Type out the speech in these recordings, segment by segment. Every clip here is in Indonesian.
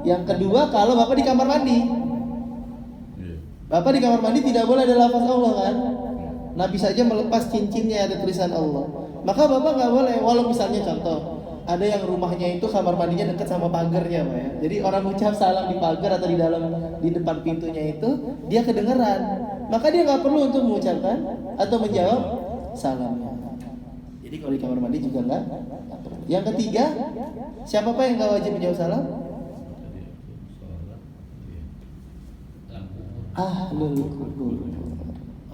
Yang kedua, kalau Bapak di kamar mandi. Bapak di kamar mandi tidak boleh ada lafaz Allah kan? Nabi saja melepas cincinnya ada tulisan Allah. Maka Bapak nggak boleh, walau misalnya contoh, ada yang rumahnya itu kamar mandinya dekat sama pagarnya, Pak ya. Jadi orang ucap salam di pagar atau di depan pintunya itu, dia kedengeran. Maka dia nggak perlu untuk mengucapkan atau menjawab salamnya. Jadi kalau di kamar mandi juga nggak perlu. Yang ketiga, siapa Pak yang nggak wajib menjawab salam? Ahlul kubur.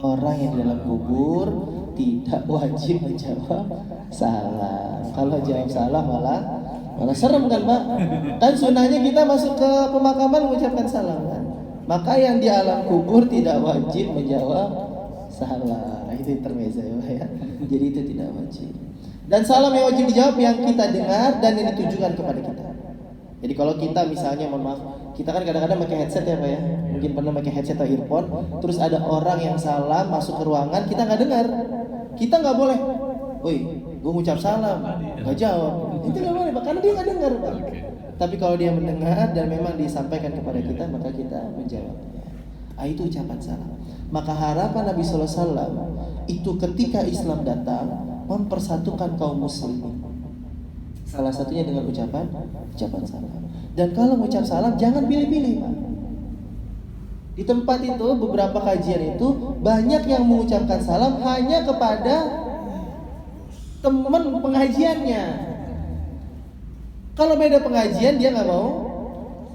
Orang yang dalam kubur tidak wajib menjawab salam. Kalau jawab salam malah serem kan Pak? Kan sunnahnya kita masuk ke pemakaman mengucapkan salam kan? Maka yang di alam kubur tidak wajib menjawab salam. Itu intermezzo ya. Jadi itu tidak wajib. Dan salam yang wajib dijawab yang kita dengar dan yang ditujukan kepada kita. Jadi kalau kita misalnya, mohon maaf, kita kan kadang-kadang pakai headset ya Pak ya, mungkin pernah pakai headset atau earphone, terus ada orang yang salam masuk ke ruangan, kita nggak dengar, kita nggak boleh, woi, gue ngucap salam, nggak jawab, itu nggak boleh Pak, karena dia nggak dengar Pak. Tapi kalau dia mendengar dan memang disampaikan kepada kita, maka kita menjawabnya. Itu ucapan salam. Maka harapan Nabi SAW itu ketika Islam datang mempersatukan kaum muslimin. Salah satunya dengan ucapan salam. Dan kalau mengucap salam jangan pilih-pilih Pak. Di tempat itu beberapa kajian itu banyak yang mengucapkan salam hanya kepada teman pengajiannya. Kalau beda pengajian dia nggak mau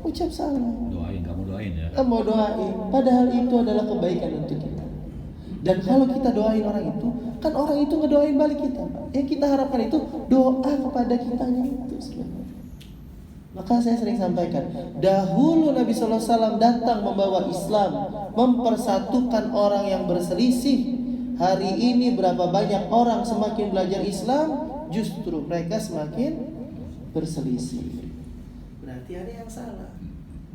ucap salam. Kamu doain ya. Kamu mau doain. Padahal itu adalah kebaikan untuk kita. Dan kalau kita doain orang itu, kan orang itu ngedoain balik kita. Yang kita harapkan itu doa kepada kitanya itu sebenarnya. Maka saya sering sampaikan, dahulu Nabi SAW datang membawa Islam, mempersatukan orang yang berselisih. Hari ini berapa banyak orang semakin belajar Islam, justru mereka semakin berselisih. Berarti ada yang salah.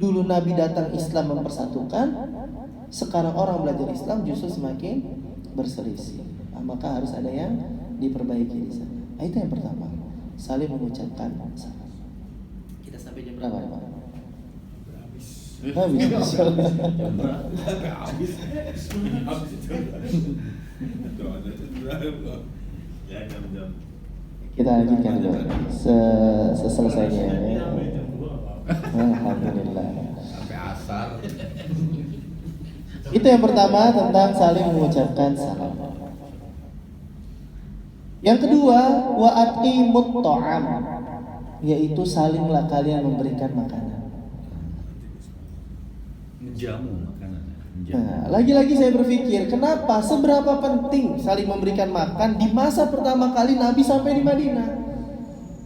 Dulu Nabi datang Islam mempersatukan, sekarang orang belajar Islam justru semakin berselisih. Maka harus ada yang diperbaiki di sana. Itu yang pertama, saling mengucapkan salam. Kita sampai jam berapa Pak? Habis. Kita lanjutkan dulu selesainya. Alhamdulillah. Sampai asar. Itu yang pertama tentang saling mengucapkan salam. Yang kedua, wa atimut ta'am, yaitu salinglah kalian memberikan makanan. Menjamu makanan. Nah, lagi-lagi saya berpikir, kenapa seberapa penting saling memberikan makan di masa pertama kali Nabi sampai di Madinah?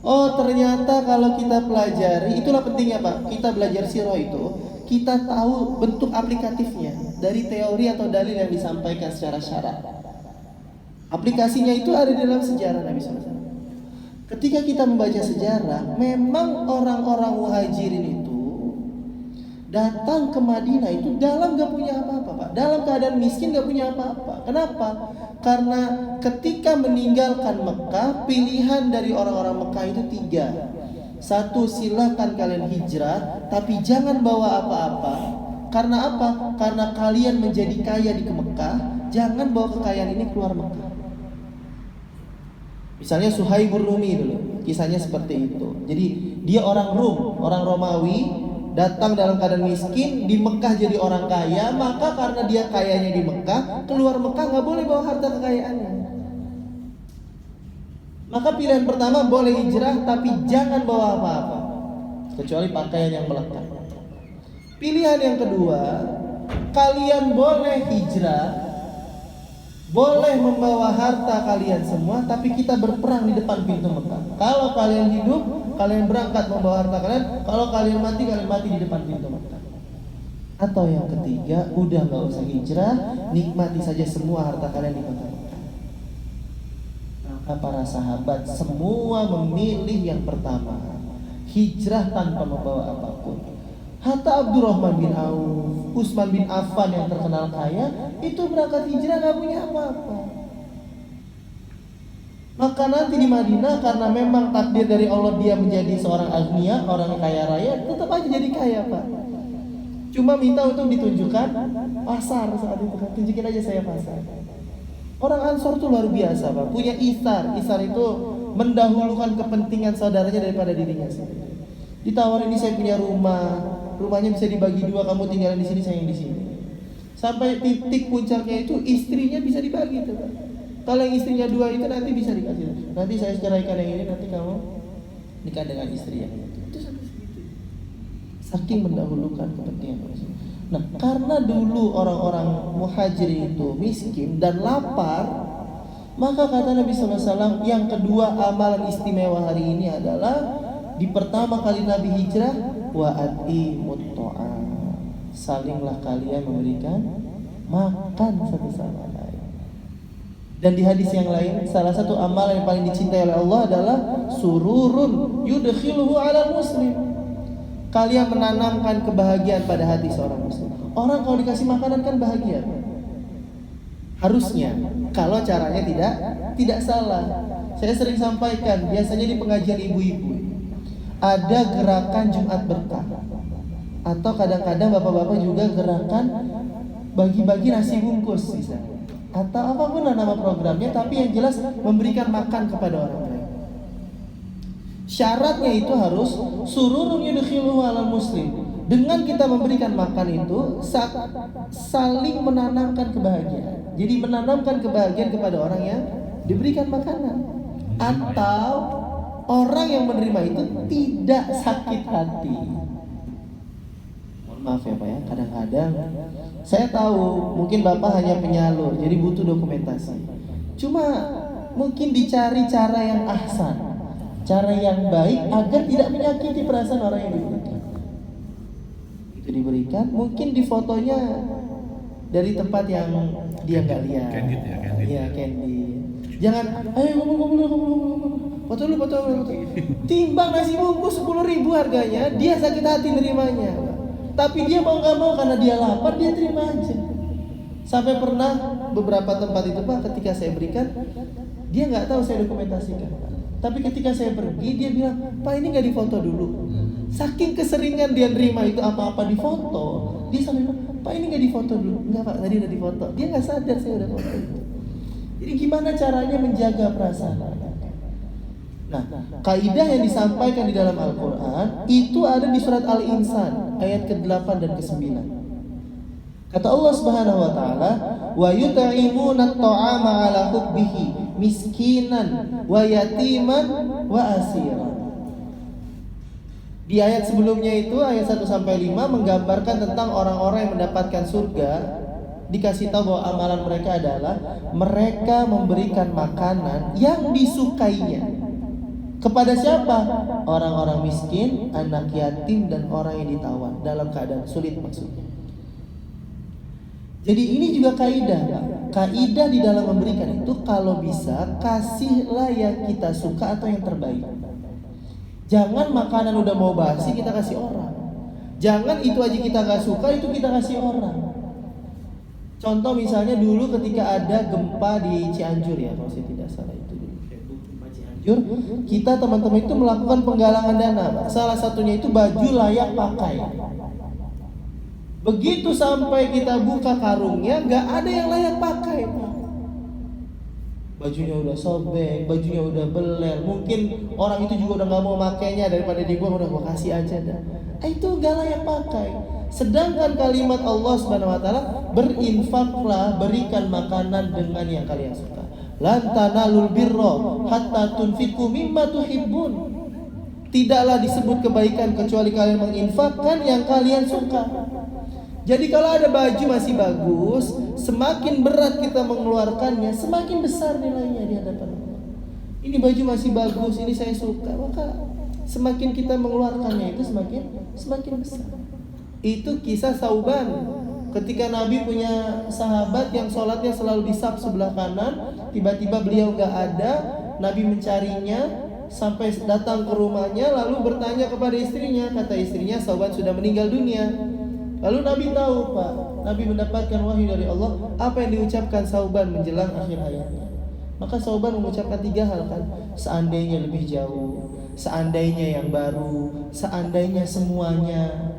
Oh, ternyata kalau kita pelajari, itulah pentingnya Pak. Kita belajar sirah itu, kita tahu bentuk aplikatifnya dari teori atau dalil yang disampaikan secara syarak. Aplikasinya itu ada di dalam sejarah Nabi SAW. Ketika kita membaca sejarah, memang orang-orang muhajirin itu datang ke Madinah itu dalam gak punya apa-apa Pak. Dalam keadaan miskin gak punya apa-apa. Kenapa? Karena ketika meninggalkan Mekah, pilihan dari orang-orang Mekah itu 3. 1, silakan kalian hijrah, tapi jangan bawa apa-apa. Karena apa? Karena kalian menjadi kaya di Mekah, jangan bawa kekayaan ini keluar Mekah. Misalnya Suhaibur Rumi dulu, kisahnya seperti itu. Jadi dia orang Rum, orang Romawi, datang dalam keadaan miskin, di Mekah jadi orang kaya. Maka karena dia kayanya di Mekah, keluar Mekah nggak boleh bawa harta kekayaannya. Maka pilihan pertama boleh hijrah, tapi jangan bawa apa-apa kecuali pakaian yang melekat. Pilihan yang kedua, kalian boleh hijrah, boleh membawa harta kalian semua, tapi kita berperang di depan pintu Mekah. Kalau kalian hidup, kalian berangkat membawa harta kalian. Kalau kalian mati di depan pintu Mekah. Atau yang ketiga, udah gak usah hijrah, nikmati saja semua harta kalian di kota Mekah. Maka para sahabat semua memilih yang pertama, hijrah tanpa membawa apapun. Hatta Abdurrahman bin Auf, Utsman bin Affan yang terkenal kaya, itu berangkat hijrah gak punya apa-apa. Maka nanti di Madinah karena memang takdir dari Allah dia menjadi seorang agnia, orang kaya raya, tetap aja jadi kaya Pak. Cuma minta untuk ditunjukkan pasar saat itu kan, tunjukin aja saya pasar. Orang Ansor tuh luar biasa Pak, punya isar. Isar itu mendahulukan kepentingan saudaranya daripada dirinya sendiri. Ditawarin, ini saya punya rumah, rumahnya bisa dibagi dua, kamu tinggal di sini, saya yang di sini. Sampai titik puncaknya itu istrinya bisa dibagi tuh Pak. Kalau yang istrinya dua itu nanti bisa dikasih. Nanti saya ceraikan yang ini, nanti kamu nikah dengan istri yang itu. Itu sampai segitu. Saking mendahulukan kepentingan manusia. Nah, karena dulu orang-orang muhajir itu miskin dan lapar, maka kata Nabi SAW, yang kedua amalan istimewa hari ini adalah di pertama kali Nabi hijrah, wa at'imut ta'am, salinglah kalian memberikan makan satu sama lain. Dan di hadis yang lain, salah satu amalan yang paling dicintai oleh Allah adalah sururun yudkhiluhu 'ala muslim. Kalian menanamkan kebahagiaan pada hati seorang muslim. Orang kalau dikasih makanan kan bahagia. Harusnya, kalau caranya tidak salah. Saya sering sampaikan, biasanya di pengajian ibu-ibu ada gerakan Jumat Berkah. Atau kadang-kadang bapak-bapak juga gerakan bagi-bagi nasi bungkus misalnya. Atau apapun nama programnya, tapi yang jelas memberikan makan kepada orang lain. Syaratnya itu harus sururun yudkhiluhu 'alal muslim. Dengan kita memberikan makan itu saling menanamkan kebahagiaan. Jadi menanamkan kebahagiaan kepada orang yang diberikan makanan. Atau orang yang menerima itu tidak sakit hati. Mohon maaf ya Pak ya, kadang-kadang saya tahu mungkin Bapak hanya penyalur, jadi butuh dokumentasi. Cuma mungkin dicari cara yang ahsan, cara yang baik agar tidak menyakiti perasaan orang yang diberikan. Itu diberikan, mungkin di fotonya dari tempat yang dia nggak lihat. Candid ya, candid. Iya, candid. Jangan, ayo ngomong. Foto lu. Timbang nasi bungkus 10.000 harganya, dia sakit hati nerimanya. Tapi dia mau nggak mau karena dia lapar, dia terima aja. Sampai pernah beberapa tempat itu Pak, ketika saya berikan, dia nggak tahu saya dokumentasikan. Tapi ketika saya pergi, dia bilang, Pak ini nggak difoto dulu. Saking keseringan dia nerima itu apa-apa difoto, dia sampai bilang, Pak ini nggak difoto dulu. Nggak Pak, tadi udah difoto. Dia nggak sadar saya udah foto itu. Jadi gimana caranya menjaga perasaan? Nah, kaidah yang disampaikan di dalam Al-Quran itu ada di surat Al-Insan ayat ke-8 dan ke-9. Kata Allah Subhanahu wa taala, wa yut'imuna at-ta'ama 'ala hubbihi miskinan wa yatiman wa asira. Di ayat sebelumnya itu ayat 1 sampai 5 menggambarkan tentang orang-orang yang mendapatkan surga. Dikasih tahu bahwa amalan mereka adalah mereka memberikan makanan yang disukainya. Kepada siapa? Orang-orang miskin, anak yatim, dan orang yang ditawan dalam keadaan sulit maksudnya. Jadi ini juga kaidah. Kaidah di dalam memberikan itu kalau bisa kasihlah yang kita suka atau yang terbaik. Jangan makanan udah mau basi kita kasih orang. Jangan itu aja kita gak suka itu kita kasih orang. Contoh misalnya dulu ketika ada gempa di Cianjur ya, kalau saya tidak salah itu dulu. Kita teman-teman itu melakukan penggalangan dana. Salah satunya itu baju layak pakai. Begitu sampai kita buka karungnya, nggak ada yang layak pakai. Bajunya udah sobek, bajunya udah beler. Mungkin orang itu juga udah nggak mau makainya, daripada dibuang udah gua kasih aja dah. Itu nggak layak pakai. Sedangkan kalimat Allah Subhanahu Wa Taala, berinfaklah, berikan makanan dengan yang kalian suka. Lan tanalul birra hatta tunfiqu mimma tuhibbun. Tidaklah disebut kebaikan kecuali kalian menginfakkan yang kalian suka. Jadi kalau ada baju masih bagus, semakin berat kita mengeluarkannya, semakin besar nilainya di hadapan Allah. Ini baju masih bagus, ini saya suka, maka semakin kita mengeluarkannya itu semakin besar. Itu kisah Sauban. Ketika Nabi punya sahabat yang sholatnya selalu di saf sebelah kanan, tiba-tiba beliau nggak ada, Nabi mencarinya sampai datang ke rumahnya, lalu bertanya kepada istrinya. Kata istrinya, Sauban sudah meninggal dunia. Lalu Nabi tahu Pak, Nabi mendapatkan wahyu dari Allah apa yang diucapkan Sauban menjelang akhir hayatnya. Maka Sauban mengucapkan 3 hal kan. Seandainya lebih jauh, seandainya yang baru, seandainya semuanya.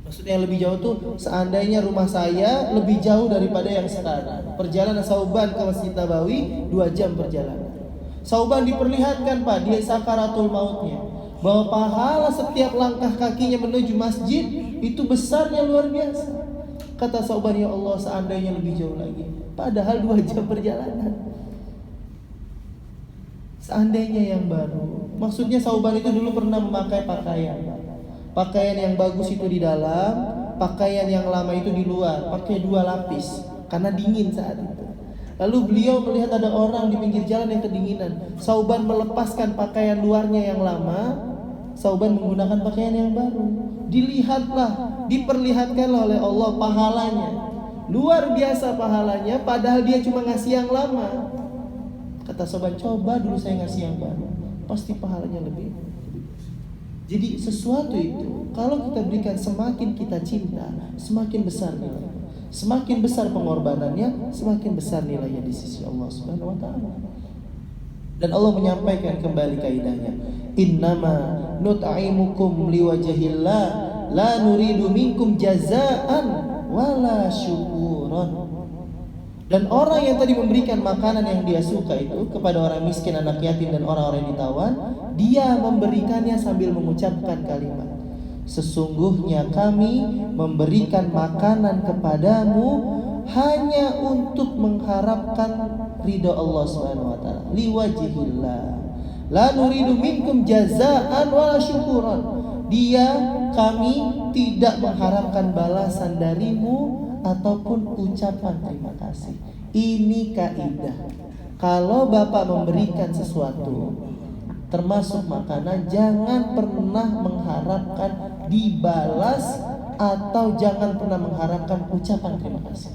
Maksudnya yang lebih jauh tuh seandainya rumah saya lebih jauh daripada yang sekarang. Perjalanan Sauban ke Masjid Nabawi 2 jam perjalanan. Sauban diperlihatkan Pak, dia sakaratul mautnya, bahwa pahala setiap langkah kakinya menuju masjid itu besarnya luar biasa. Kata Sauban, ya Allah seandainya lebih jauh lagi. Padahal 2 jam perjalanan. Seandainya yang baru. Maksudnya Sauban itu dulu pernah memakai pakaian. Pakaian yang bagus itu di dalam, pakaian yang lama itu di luar. Pakai 2 lapis karena dingin saat itu. Lalu beliau melihat ada orang di pinggir jalan yang kedinginan. Sauban melepaskan pakaian luarnya yang lama, Sauban menggunakan pakaian yang baru. Dilihatlah, diperlihatkanlah oleh Allah pahalanya. Luar biasa pahalanya, padahal dia cuma ngasih yang lama. Kata Sauban, coba dulu saya ngasih yang baru, pasti pahalanya lebih. Jadi sesuatu itu kalau kita berikan, semakin kita cinta, semakin besar nilainya. Semakin besar pengorbanannya, semakin besar nilainya di sisi Allah Subhanahu wa taala. Dan Allah menyampaikan kembali kaidahnya, innama nut'imukum liwajhillah la nuridu minkum jazaan wala syukuran. Dan orang yang tadi memberikan makanan yang dia suka itu kepada orang miskin, anak yatim, dan orang-orang yang ditawan, dia memberikannya sambil mengucapkan kalimat, sesungguhnya kami memberikan makanan kepadamu hanya untuk mengharapkan ridha Allah Subhanahu wa taala, liwajhillah la nuridu minkum jazaan wala syukuran. Kami tidak mengharapkan balasan darimu ataupun ucapan terima kasih. Ini kaidah. Kalau Bapak memberikan sesuatu, termasuk makanan, jangan pernah mengharapkan dibalas atau jangan pernah mengharapkan ucapan terima kasih.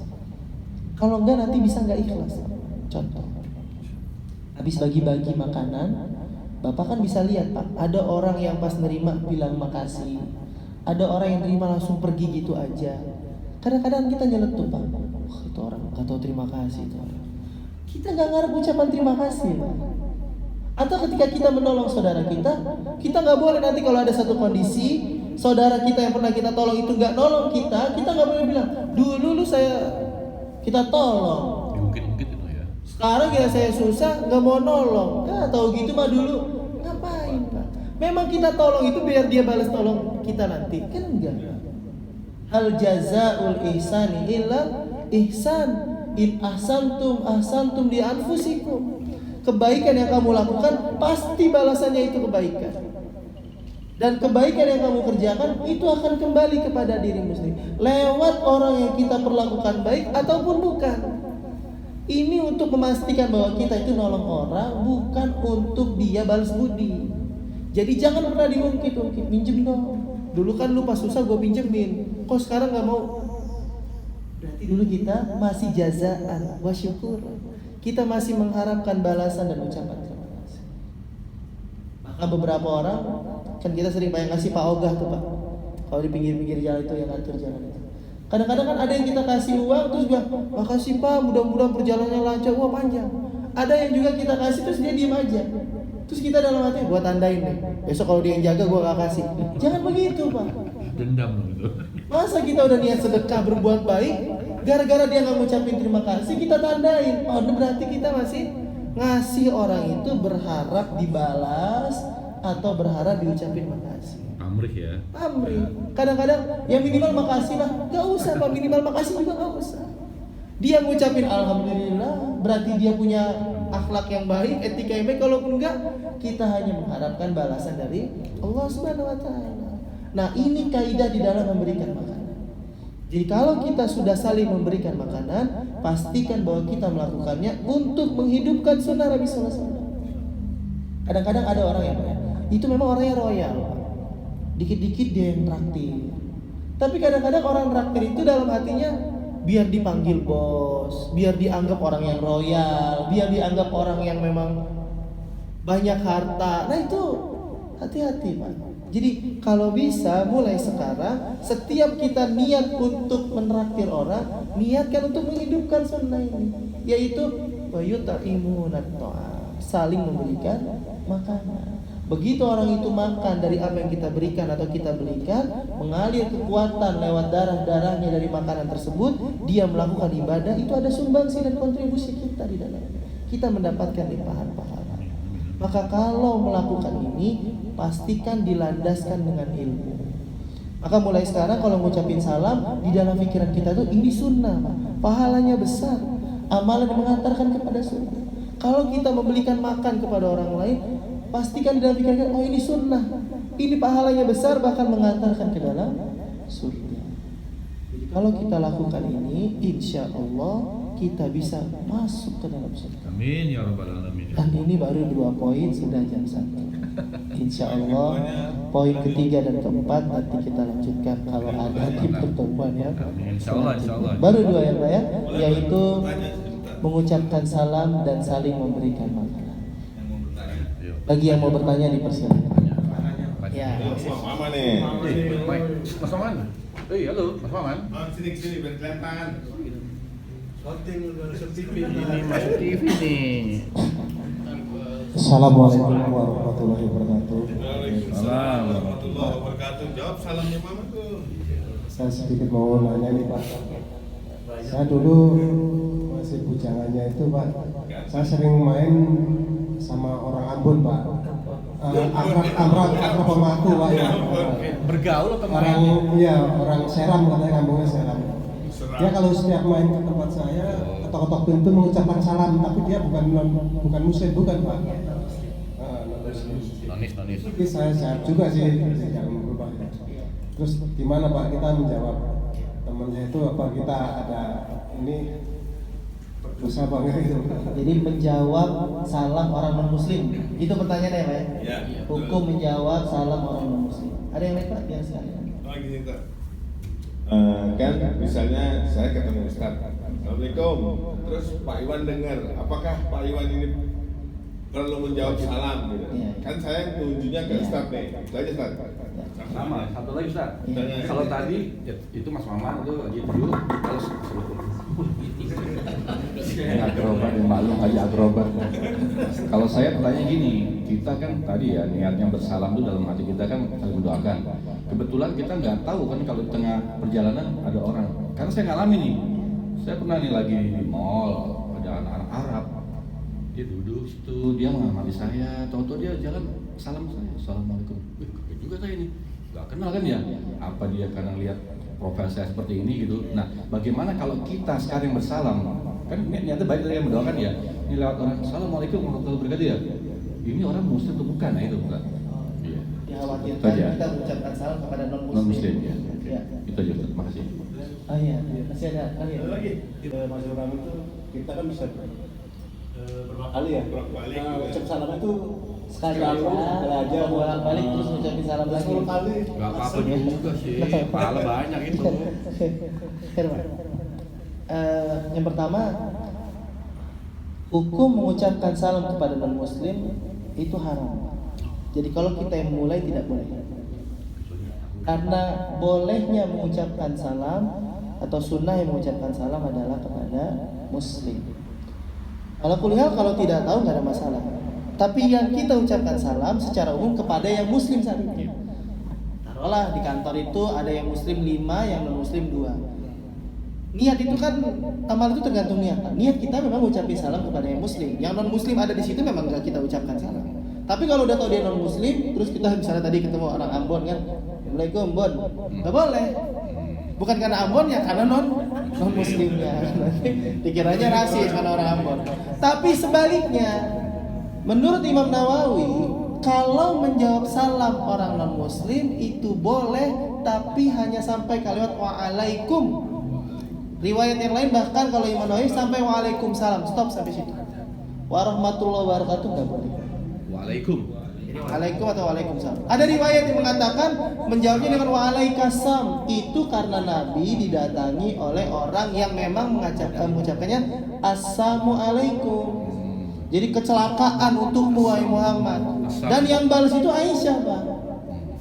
Kalau enggak nanti bisa enggak ikhlas. Contoh, habis bagi-bagi makanan, Bapak kan bisa lihat Pak, ada orang yang pas nerima bilang makasih, ada orang yang nerima langsung pergi gitu aja. Kadang-kadang kita nyeletuk Pak, itu orang gak tahu terima kasih itu orang. Kita gak ngarep ucapan terima kasih Pak. Atau ketika kita menolong saudara kita gak boleh nanti kalau ada satu kondisi saudara kita yang pernah kita tolong itu gak nolong kita gak boleh bilang, dulu kita tolong, Diungkit-ungkit itu ya. sekarang ya saya susah gak mau nolong. Tahu gitu mah dulu ngapain Pak? Memang kita tolong itu biar dia balas tolong kita nanti, kan enggak. Hal jazaul ihsani illa ihsan, in ahsantum li anfusikum. Kebaikan yang kamu lakukan pasti balasannya itu kebaikan. Dan kebaikan yang kamu kerjakan itu akan kembali kepada dirimu sendiri, lewat orang yang kita perlakukan baik ataupun bukan. Ini untuk memastikan bahwa kita itu nolong orang, bukan untuk dia balas budi. Jadi jangan pernah diungkit-ungkit, minjem dong. Dulu kan lu pas susah gue pinjemin, kok sekarang gak mau? Berarti dulu kita masih jazaan wa syukur. Kita masih mengharapkan balasan dan ucapan terima kasih. Maka beberapa orang, kan kita sering banyak ngasih Pak Ogah tuh Pak, kalau di pinggir-pinggir jalan itu yang ngatur jalan itu. Kadang-kadang kan ada yang kita kasih uang terus bilang, makasih Pak, mudah-mudahan perjalanannya lancar, wah panjang. Ada yang juga kita kasih terus dia diem aja. Terus kita dalam hati, gua tandain deh, besok kalau dia yang jaga gua gak kasih. Jangan begitu Pak. Dendam gitu. Masa kita udah niat sedekah berbuat baik, gara-gara dia gak ngucapin terima kasih kita tandain. Oh berarti kita masih ngasih orang itu berharap dibalas atau berharap diucapin makasih. Pamrih ya. Pamrih. Kadang-kadang ya minimal makasih lah, gak usah Pak, minimal makasih juga gak usah. Dia ngucapin alhamdulillah, berarti dia punya akhlak yang baik, etika yang baik. Kalaupun enggak, kita hanya mengharapkan balasan dari Allah Subhanahu wa taala. Nah, ini kaidah di dalam memberikan makanan. Jadi kalau kita sudah saling memberikan makanan, pastikan bahwa kita melakukannya untuk menghidupkan sunnah Nabi sallallahu alaihi wasallam. Kadang-kadang ada orang yang itu memang orangnya royal. Dikit-dikit dia yang traktir. Tapi kadang-kadang orang traktir itu dalam hatinya biar dipanggil bos, biar dianggap orang yang royal, biar dianggap orang yang memang banyak harta. Nah itu hati-hati Pak. Jadi kalau bisa mulai sekarang, setiap kita niat untuk menraktir orang, niatkan untuk menghidupkan sunnah ini, yaitu wa yut'imuna at'am, saling memberikan makanan. Begitu orang itu makan dari apa yang kita berikan atau kita berikan, mengalir kekuatan lewat darah-darahnya dari makanan tersebut, dia melakukan ibadah, itu ada sumbangsi dan kontribusi kita di dalamnya. Kita mendapatkan limpahan pahala. Maka kalau melakukan ini, pastikan dilandaskan dengan ilmu. Maka mulai sekarang kalau ngucapin salam, di dalam pikiran kita tuh ini sunnah, pahalanya besar, amalan yang mengantarkan kepada surga. Kalau kita memberikan makan kepada orang lain, pastikan di dalam pikiran kita, oh ini sunnah, ini pahalanya besar, bahkan mengantarkan ke dalam surga. Jadi kalau kita lakukan ini, insya Allah kita bisa masuk ke dalam surga. Amin ya rabbal alamin. Dan ini baru 2 poin, sudah jam 1. Insya Allah poin ketiga dan keempat nanti kita lanjutkan kalau ada di pertemuan ya. Insya Allah. Baru 2 ya Pak ya, yaitu mengucapkan salam dan saling memberikan makanan. Bagi yang mau bertanya dipersilakan. Ya. Mama nih. Mas Maman. Halo, Mas Maman. Sini biar kelihatan. Ini masuk TV nih. Assalamualaikum warahmatullahi wabarakatuh. Waalaikumsalam warahmatullahi wabarakatuh. Jawab salamnya Mama tuh. Saya sedikit mau nanya nih Pak. Saya dulu masih bujangannya itu Pak. Saya sering main sama orang Ambon Pak. Akrab pemaku Pak ya. Bergaul atau Orang iya orang Seram katanya, kampungnya Seram. Dia kalau setiap main ke tempat saya ketok-ketok pintu mengucapkan salam, tapi dia bukan muslim, bukan Pak. Nonis. Tapi saya sehat juga sih, jangan berubah. Terus gimana Pak kita menjawab temannya itu, apa kita ada ini dosa apa enggak gitu? Jadi menjawab salam orang non muslim, itu pertanyaannya Pak ya? Iya. Hukum menjawab salam orang non muslim. Ada yang lain Pak? Biar sekalian. Oh gini Pak. Kan misalnya saya ketemu Ustaz, Assalamualaikum. Terus Pak Iwan dengar, apakah Pak Iwan ini perlu menjawab salam gitu? Iya. Kan saya tunjuknya ke Iya. Ustaz nih, itu aja Ustaz. Sama, satu lagi Ustaz. Iya. Kalau tadi itu Mas Maman itu lagi duduk, terus Agrobat yang maklum aja agrobat. Kalau saya bertanya gini, kita kan tadi ya niatnya bersalam itu dalam hati kita kan saling mendoakan. Kebetulan kita nggak tahu kan kalau di tengah perjalanan ada orang. Karena saya ngalamin nih, saya pernah nih lagi di mall ada anak-anak Arab. Dia duduk situ, dia mengamati saya. Tahu-tahu dia jalan salam saya, assalamualaikum. Wih, kaget juga saya ini, nggak kenal kan ya? Apa dia karena lihat profil saya seperti ini gitu? Nah, bagaimana kalau kita sekarang bersalam? Kan niatnya baik dari yang mendoakan ya. Ini lewat orang, assalamualaikum warahmatullahi wabarakatuh ya. Ini orang muslim atau bukan? Nah itu bukan. Iya. Dikhawatirkan Saja. kita mengucapkan salam kepada non muslim. Non muslim ya. Ya. Itu aja Ustaz. Terima kasih. Oh iya, masih ada kali ya. Lagi Mas Orang itu kita kan bisa berapa kali ya? Berapa kali? Ucap salam itu Sekali aja bolak-balik terus ngucapin salam lagi. 10 kali. nggak apa-apa juga sih, pahala banyak itu. Firman. Yang pertama, hukum mengucapkan salam kepada non muslim itu haram. Jadi kalau kita yang mulai tidak boleh. Karena bolehnya mengucapkan salam atau sunnah yang mengucapkan salam adalah kepada muslim. Kalau kuliah kalau tidak tahu nggak ada masalah. Tapi yang kita ucapkan salam secara umum kepada yang muslim saat itu. Taruhlah di kantor itu ada yang muslim 5, yang non muslim 2. Niat itu kan, amal itu tergantung niat. Niat kita memang ucapin salam kepada yang muslim. Yang non muslim ada di situ memang nggak kita ucapkan salam. Tapi kalau udah tahu dia non muslim, terus kita misalnya tadi ketemu orang Ambon kan, Assalamualaikum Bon, nggak boleh. Bukan karena Ambon ya, karena non muslimnya. Dikiranya rasis karena orang Ambon. Tapi sebaliknya, menurut Imam Nawawi, kalau menjawab salam orang non muslim itu boleh, tapi hanya sampai kalimat waalaikum. Riwayat yang lain bahkan kalau Imam Nawawi sampai waalaikumsalam, stop sampai situ. Warahmatullahi wabarakatuh nggak boleh. Waalaikum. Waalaikum atau waalaikumsalam. Ada riwayat yang mengatakan menjawabnya dengan waalaikumsalam itu karena Nabi didatangi oleh orang yang memang mengucapkannya assalamualaikum. Jadi kecelakaan untukmu wahai Muhammad. Dan yang balas itu Aisyah, Pak.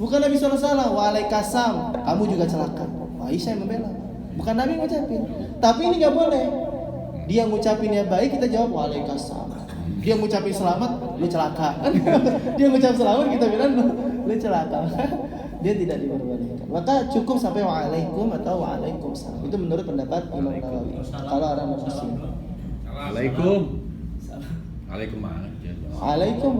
Bukan Nabi SAW. Waalaikumsalam, kamu juga celaka. Aisyah yang membela. Bukan Nabi ngucapin. Tapi ini nggak boleh. Dia ngucapinnya baik, kita jawab waalaikumsalam. Dia ngucapin selamat, lu celaka. Dia ngucap selamat, kita bilang lu celaka. Dia tidak diperbolehkan. Maka cukup sampai waalaikum atau waalaikumsalam. Itu menurut pendapat Imam Nawawi. Kalau orang muslim. Waalaikum. Waalaikum aja. Waalaikum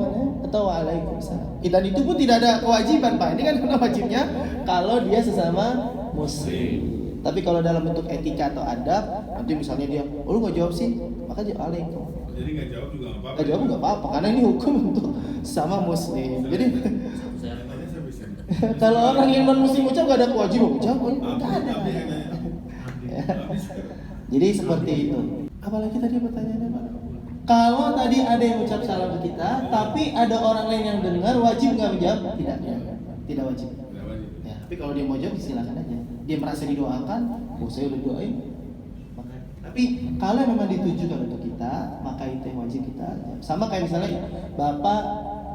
atau waalaikumsalam. Dan itu pun tidak ada kewajiban, Pak. Ini kan karena wajibnya kalau dia sesama muslim. Tapi kalau dalam bentuk etika atau adab, nanti misalnya dia, oh lu nggak jawab sih, maka jawab waalaikum. Jadi nggak jawab juga nggak apa-apa. Nggak jawab nggak apa-apa, karena ini hukum untuk sama muslim. Jadi kalau orang yang non muslim ucap nggak ada kewajiban ucap, nggak ada. Ya. Jadi seperti itu. Apalagi tadi pertanyaannya Pak? Kalau tadi ada yang ucap salam ke kita, tapi ada orang lain yang dengar, wajib nggak menjawab? Tidak, tidak wajib. Ya, tapi kalau dia mau jawab, silakan aja. Dia merasa didoakan, oh saya udah doain. Tapi kalau memang ditujukan untuk kita, maka itu yang wajib kita. Sama kayak misalnya bapak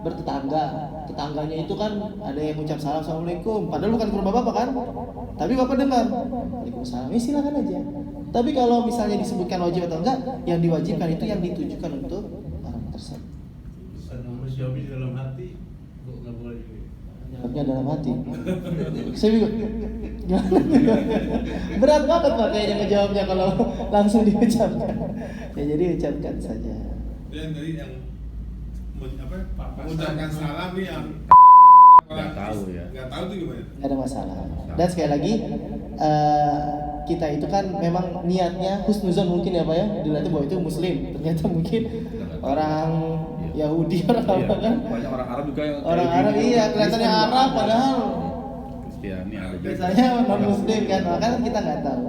bertetangga, tetangganya itu kan ada yang ucap salam assalamualaikum, padahal bukan ke rumah bapak kan, tapi bapak dengar, waalaikumsalam, ya silakan aja. Tapi kalau misalnya disebutkan wajib atau enggak, yang diwajibkan itu yang ditujukan untuk orang tersebut. Manusiawi dalam hati, kok nggak boleh juga. Jawabnya dalam hati. Saya juga. Berat banget Pak kayaknya ngejawabnya kalau langsung diucapkan. Ya jadi ucapkan saja. Dan tadi yang mengucapkan salam nih yang Nggak tahu ya. Nggak tahu tuh gimana? Nggak ada masalah. Dan sekali lagi kita itu kan memang niatnya husnuzon mungkin ya Pak ya. Dilihatnya bahwa itu muslim, ternyata mungkin orang Yahudi orang apa kan? Banyak orang Arab juga yang Orang Arab iya kelihatannya Arab padahal Kristiani ada juga. biasanya non muslim kan, maka kita nggak tahu.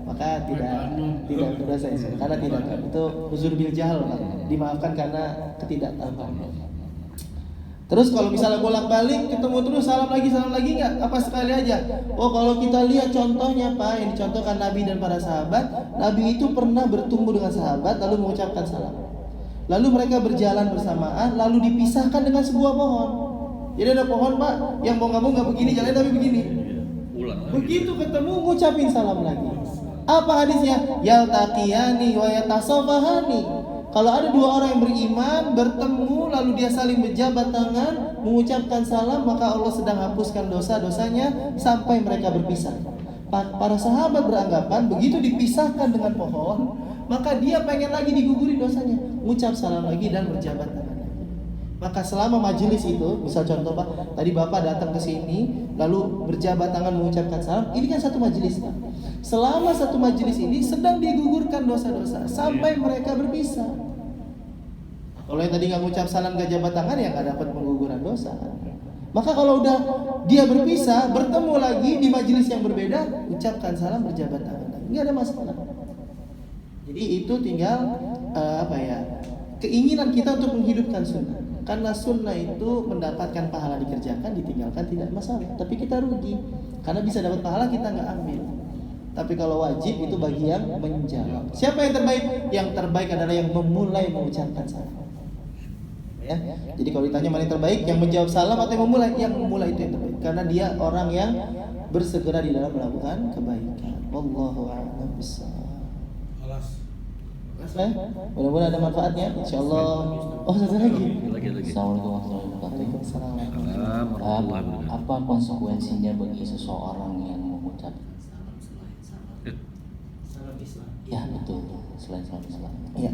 Maka tidak berdosa karena tidak tahu. Itu uzur bil jahal Pak. Dimaafkan karena ketidaktahuan. Terus kalau misalnya bolak-balik ketemu terus salam lagi nggak? Apa sekali aja? Oh kalau kita lihat contohnya Pak yang dicontohkan Nabi dan para sahabat, Nabi itu pernah bertemu dengan sahabat lalu mengucapkan salam. Lalu mereka berjalan bersamaan lalu dipisahkan dengan sebuah pohon. Jadi ada pohon Pak yang mau ngomong nggak begini jalannya tapi begini. Ulang lagi. Begitu ketemu ngucapin salam lagi. Apa hadisnya? Yaltaqiyani wa yatasafahani. Kalau ada dua orang yang beriman bertemu lalu dia saling berjabat tangan mengucapkan salam, maka Allah sedang hapuskan dosa-dosanya sampai mereka berpisah. Para sahabat beranggapan begitu dipisahkan dengan pohon, maka dia pengen lagi diguguri dosanya, mengucap salam lagi dan berjabat tangan. Maka selama majelis itu, misal contoh Pak, tadi Bapak datang ke sini lalu berjabat tangan mengucapkan salam, ini kan satu majelis Pak. Selama satu majelis ini sedang digugurkan dosa-dosa sampai mereka berpisah. Kalau yang tadi nggak ngucap salam gak jabat tangan ya nggak dapat pengguguran dosa. Maka kalau udah dia berpisah, bertemu lagi di majelis yang berbeda, ucapkan salam berjabat tangan, nggak ada masalah. Jadi itu tinggal keinginan kita untuk menghidupkan sunnah. Karena sunnah itu mendapatkan pahala dikerjakan, ditinggalkan tidak masalah. Tapi kita rugi karena bisa dapat pahala kita nggak ambil. Tapi kalau wajib itu bagi yang menjawab. Siapa yang terbaik? Yang terbaik adalah yang memulai mengucapkan salam. Ya. Jadi kalau ditanya mana yang terbaik, yang menjawab salam atau yang memulai? Yang memulai itu yang terbaik. Karena dia orang yang bersegera di dalam melakukan kebaikan. Wallahu a'lam bishawab. Mudah-mudahan ada manfaatnya, insyaallah. Oh, satu lagi. Assalamualaikum warahmatullahi wabarakatuh. Waalaikumsalam. Apa konsekuensinya bagi seseorang yang mengucap Salam Islam. ya betul selain salam Islam? Iya.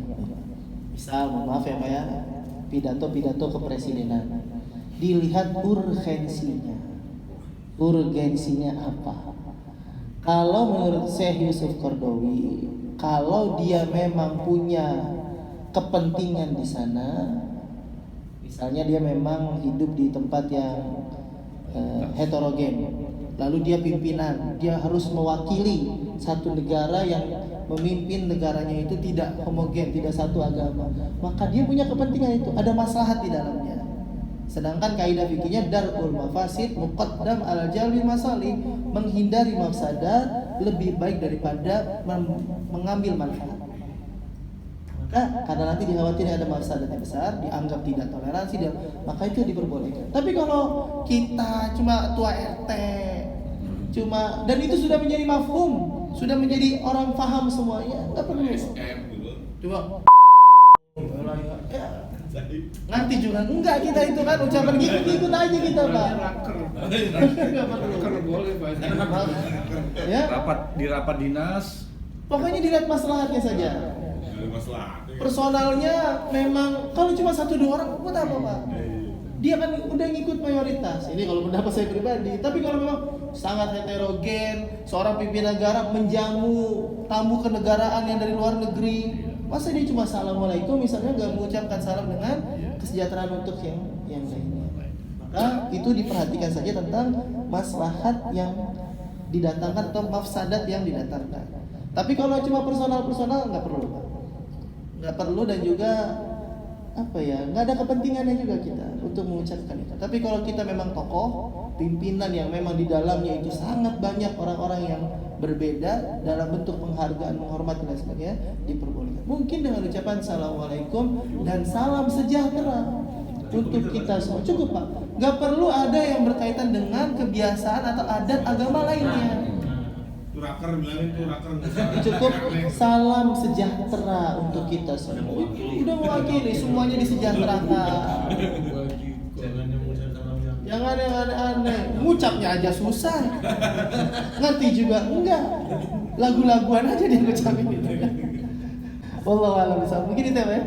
Misal, mohon maaf ya Pak ya, pidato kepresidenan. Dilihat urgensinya. Urgensinya apa? Kalau menurut Syekh Yusuf Qaradawi, kalau dia memang punya kepentingan di sana, misalnya dia memang hidup di tempat yang heterogen, lalu dia pimpinan, dia harus mewakili satu negara yang memimpin negaranya itu tidak homogen, tidak satu agama, maka dia punya kepentingan itu, ada maslahat di dalamnya. Sedangkan kaidah fikihnya darul mafasid muqaddam ala jalbil masalih, menghindari mafsadat lebih baik daripada mengambil manfaat. Maka karena nanti dikhawatirkan ada mafsadat yang besar, dianggap tidak toleransi, maka itu diperbolehkan. Tapi kalau kita cuma tua RT, dan itu sudah menjadi mafhum, sudah menjadi orang paham semuanya, nggak perlu. SM gitu. Coba ngerti juga enggak kita itu kan ucapan ikut aja kita Pak. Enggak perlu. Boleh Pak. Ya. Di rapat dinas. Pokoknya dilihat maslahatnya saja. Ada masalah. Personalnya memang kalau cuma 1-2 orang buat apa Pak? Dia kan udah ngikut mayoritas. Ini kalau pendapat saya pribadi. Tapi kalau memang sangat heterogen, seorang pimpinan negara menjamu tamu kenegaraan yang dari luar negeri, masa dia cuma assalamualaikum misalnya nggak mengucapkan salam dengan kesejahteraan untuk yang lainnya. Maka itu diperhatikan saja tentang maslahat yang didatangkan atau mafsadat yang didatangkan. Tapi kalau cuma personal nggak perlu, Pak. Nggak perlu dan juga nggak ada kepentingannya juga kita untuk mengucapkan itu. Tapi kalau kita memang tokoh, pimpinan yang memang di dalamnya itu sangat banyak orang-orang yang berbeda dalam bentuk penghargaan, menghormati dan sebagainya, diperbolehkan. Mungkin dengan ucapan assalamualaikum dan salam sejahtera untuk kita semua cukup Pak. Nggak perlu ada yang berkaitan dengan kebiasaan atau adat agama lainnya. Turaker bilangin turaker. Cukup salam sejahtera untuk kita semua. Udah mewakili semuanya disejahterakan. Jangan yang aneh-aneh. Ngucapnya aja susah. Ngerti juga enggak. Lagu-laguan aja dia ngucapin gitu. Wallahu a'lam bishawab. Mungkin itu ya.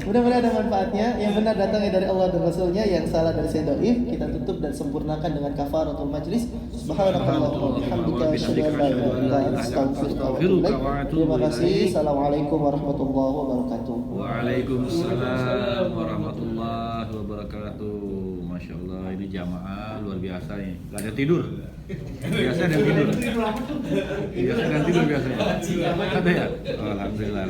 Mudah-mudahan ada manfaatnya. Yang benar datangnya dari Allah dan Rasulnya, yang salah dari saya dhaif. Kita tutup dan sempurnakan dengan kafaratul majlis. Subhanakallahumma wa bihamdika asyhadu an la ilaha illa anta astaghfiruka wa atubu ilaik. Terima kasih. Assalamualaikum warahmatullahi wabarakatuh. Waalaikumsalam warahmatullahi wabarakatuh. Masya Allah, ini jamaah luar biasa nih. Gak ada tidur. Biasa ada yang tidur. Biasa ada yang tidur biasanya. Ada ya? Oh, alhamdulillah.